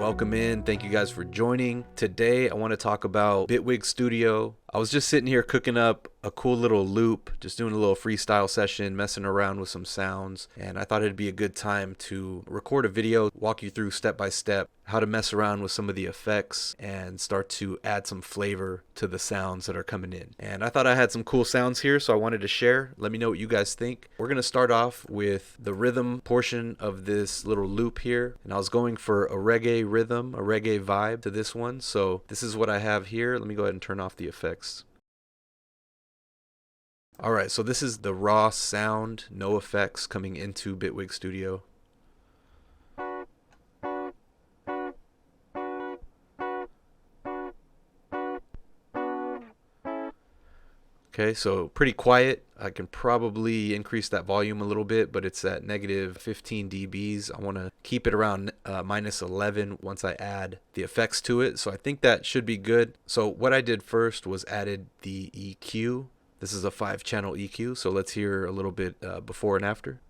Welcome in. Thank you guys for joining. Today I want to talk about Bitwig Studio. I was just sitting here cooking up a cool little loop, just doing a little freestyle session, messing around with some sounds, and I thought it'd be a good time to record a video, walk you through step by step how to mess around with some of the effects and start to add some flavor to the sounds that are coming in. And I thought I had some cool sounds here, so I wanted to share. Let me know what you guys think. We're going to start off with the rhythm portion of this little loop here, and I was going for a reggae rhythm, a reggae vibe to this one. So this is what I have here. Let me go ahead and turn off the effects. Alright, so this is the raw sound, no effects, coming into Bitwig Studio. Okay, so pretty quiet. I can probably increase that volume a little bit, but it's at negative 15 dBs. I want to keep it around minus 11 once I add the effects to it. So I think that should be good. So what I did first was added the EQ. This is a 5-channel EQ, so let's hear a little bit before and after.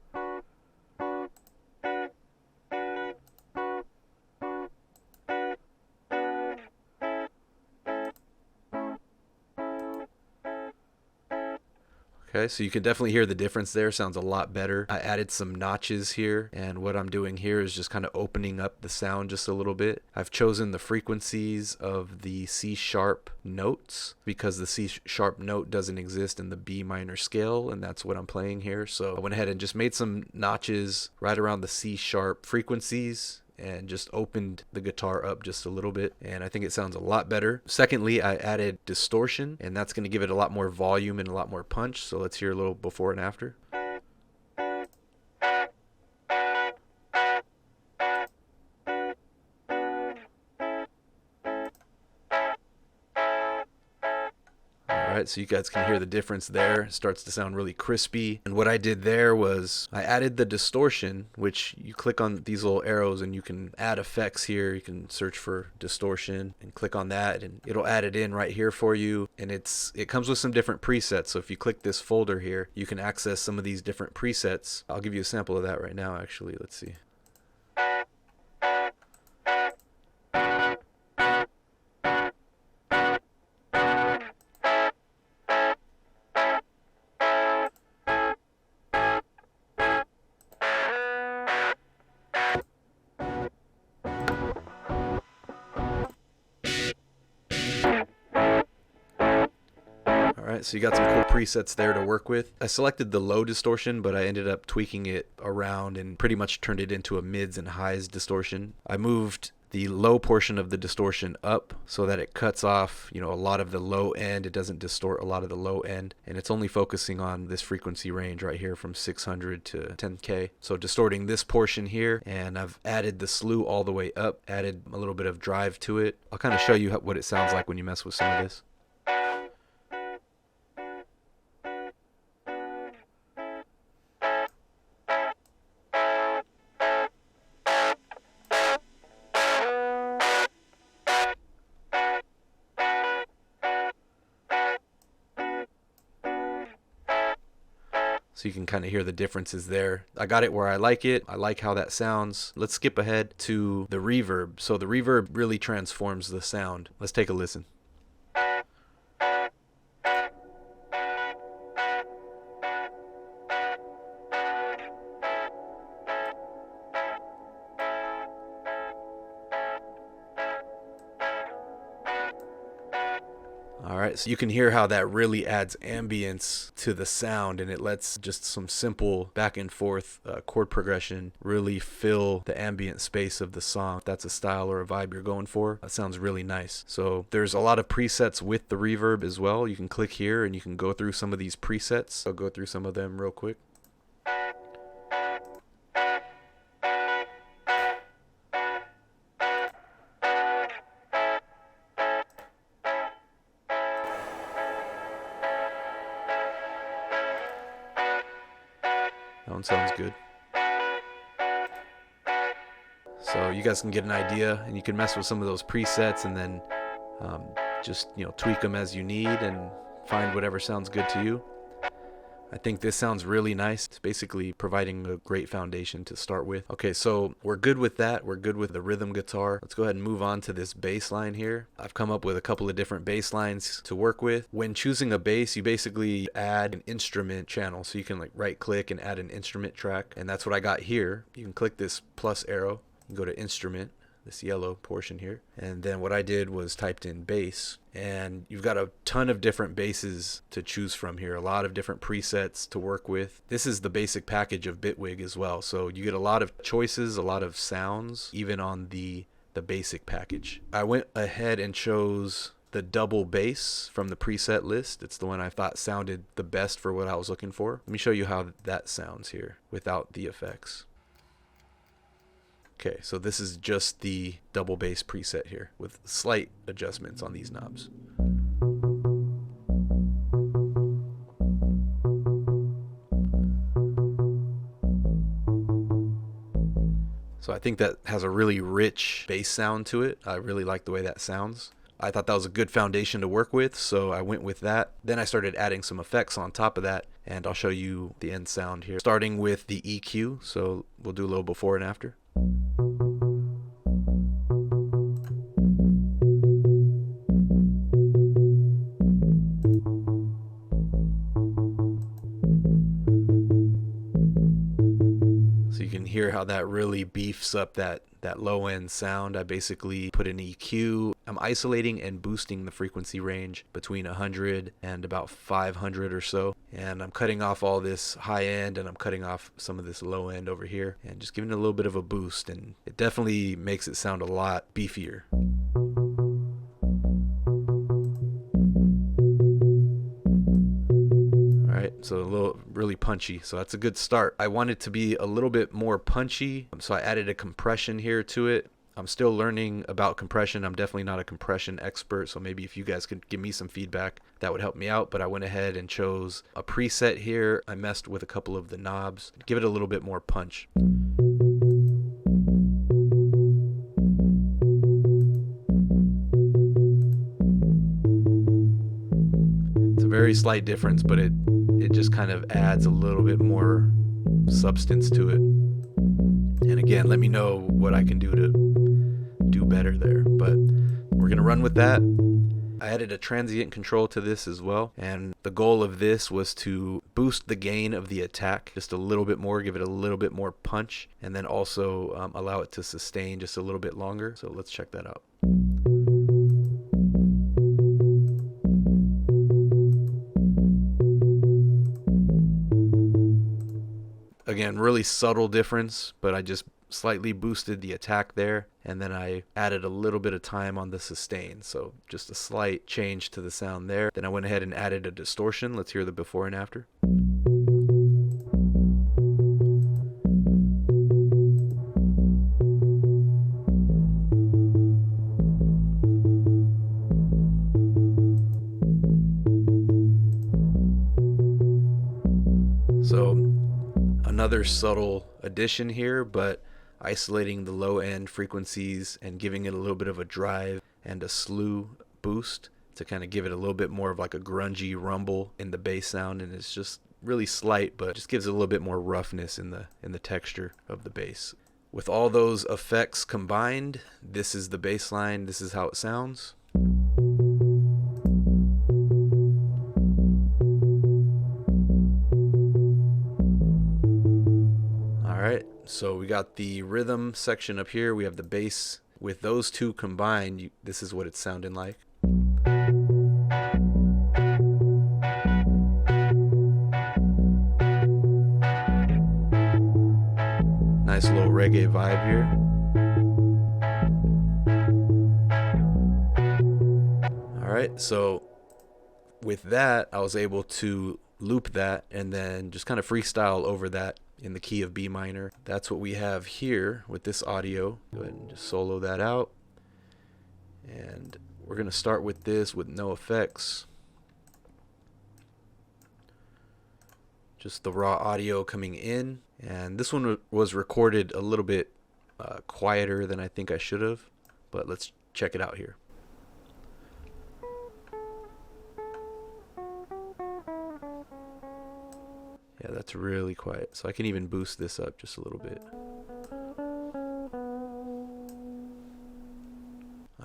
Okay, so you can definitely hear the difference there. Sounds a lot better. I added some notches here, and what I'm doing here is just kind of opening up the sound just a little bit. I've chosen the frequencies of the C sharp notes because the C sharp note doesn't exist in the B minor scale, and that's what I'm playing here. So I went ahead and just made some notches right around the C sharp frequencies and just opened the guitar up just a little bit, and I think it sounds a lot better. Secondly, I added distortion, and that's going to give it a lot more volume and a lot more punch. So let's hear a little before and after. Alright, so you guys can hear the difference there. It starts to sound really crispy. And what I did there was I added the distortion, which you click on these little arrows and you can add effects here. You can search for distortion and click on that and it'll add it in right here for you. And it comes with some different presets. So if you click this folder here, you can access some of these different presets. I'll give you a sample of that right now actually. Let's see. Alright, so you got some cool presets there to work with. I selected the low distortion, but I ended up tweaking it around and pretty much turned it into a mids and highs distortion. I moved the low portion of the distortion up so that it cuts off, a lot of the low end. It doesn't distort a lot of the low end, and it's only focusing on this frequency range right here from 600 to 10K. So distorting this portion here, and I've added the slew all the way up, added a little bit of drive to it. I'll kind of show you what it sounds like when you mess with some of this. So you can kind of hear the differences there. I got it where I like it. I like how that sounds. Let's skip ahead to the reverb. So the reverb really transforms the sound. Let's take a listen. Alright, so you can hear how that really adds ambience to the sound, and it lets just some simple back and forth chord progression really fill the ambient space of the song. If that's a style or a vibe you're going for, that sounds really nice. So there's a lot of presets with the reverb as well. You can click here and you can go through some of these presets. I'll go through some of them real quick. That one sounds good. So you guys can get an idea, and you can mess with some of those presets and then just tweak them as you need and find whatever sounds good to you. I think this sounds really nice. It's basically providing a great foundation to start with. Okay, so we're good with that. We're good with the rhythm guitar. Let's go ahead and move on to this bass line here. I've come up with a couple of different bass lines to work with. When choosing a bass, you basically add an instrument channel. So you can like right click and add an instrument track. And that's what I got here. You can click this plus arrow and go to instrument, this yellow portion here. And then what I did was typed in bass, and you've got a ton of different basses to choose from here, a lot of different presets to work with. This is the basic package of Bitwig as well, so you get a lot of choices, a lot of sounds, even on the basic package. I went ahead and chose the double bass from the preset list. It's the one I thought sounded the best for what I was looking for. Let me show you how that sounds here without the effects. Okay, so this is just the double bass preset here with slight adjustments on these knobs. So I think that has a really rich bass sound to it. I really like the way that sounds. I thought that was a good foundation to work with, so I went with that. Then I started adding some effects on top of that, and I'll show you the end sound here. Starting with the EQ, so we'll do a little before and after. So you can hear how that really beefs up that low end sound. I basically put an EQ. I'm isolating and boosting the frequency range between 100 and about 500 or so. And I'm cutting off all this high end, and I'm cutting off some of this low end over here and just giving it a little bit of a boost. And it definitely makes it sound a lot beefier. So a little really punchy, so that's a good start. I want it to be a little bit more punchy, so I added a compression here to it. I'm still learning about compression. I'm definitely not a compression expert, so maybe if you guys could give me some feedback, that would help me out. But I went ahead and chose a preset here. I messed with a couple of the knobs, give it a little bit more punch. Very slight difference, but it just kind of adds a little bit more substance to it. And again, let me know what I can do to do better there, but we're gonna run with that. I added a transient control to this as well, and the goal of this was to boost the gain of the attack just a little bit more, give it a little bit more punch, and then also allow it to sustain just a little bit longer. So let's check that out. Again, really subtle difference, but I just slightly boosted the attack there, and then I added a little bit of time on the sustain, so just a slight change to the sound there. Then I went ahead and added a distortion. Let's hear the before and after. So another subtle addition here, but isolating the low end frequencies and giving it a little bit of a drive and a slew boost to kind of give it a little bit more of like a grungy rumble in the bass sound. And it's just really slight, but just gives it a little bit more roughness in the texture of the bass. With all those effects combined, this is the bass line. This is how it sounds. Alright, so we got the rhythm section up here. We have the bass. With those two combined, this is what it's sounding like. Nice little reggae vibe here. Alright, so with that, I was able to loop that and then just kind of freestyle over that in the key of B minor. That's what we have here with this audio. Go ahead and just solo that out. And we're going to start with this with no effects. Just the raw audio coming in. And this one was recorded a little bit quieter than I think I should have. But let's check it out here. Yeah, that's really quiet. So I can even boost this up just a little bit.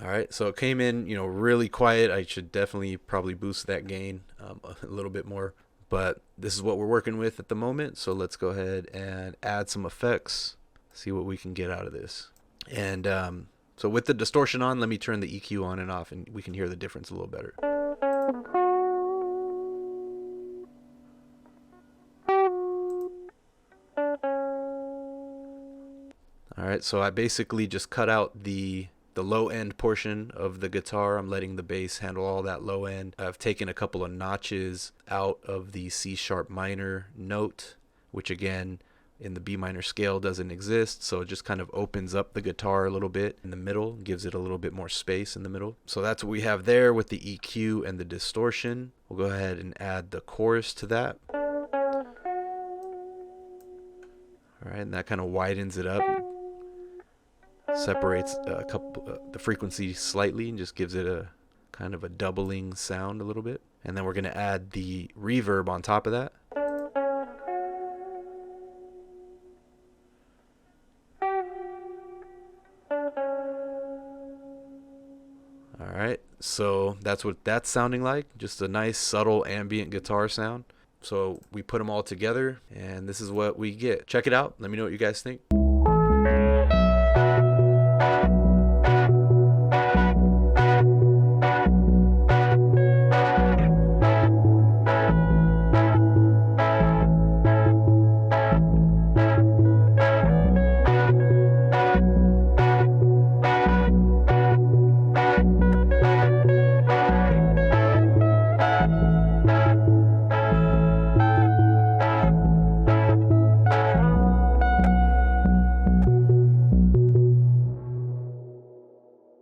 All right, so it came in, really quiet. I should definitely probably boost that gain a little bit more. But this is what we're working with at the moment. So let's go ahead and add some effects, see what we can get out of this. And so with the distortion on, let me turn the EQ on and off, and we can hear the difference a little better. All right, so I basically just cut out the low end portion of the guitar. I'm letting the bass handle all that low end. I've taken a couple of notches out of the C sharp minor note, which again in the B minor scale doesn't exist, so it just kind of opens up the guitar a little bit in the middle, gives it a little bit more space in the middle. So that's what we have there with the EQ and the distortion. We'll go ahead and add the chorus to that. All right, and that kind of widens it up, separates the frequency slightly, and just gives it a kind of a doubling sound a little bit. And then we're going to add the reverb on top of that. All right, so that's what that's sounding like, just a nice subtle ambient guitar sound. So we put them all together, and this is what we get. Check it out. Let me know what you guys think.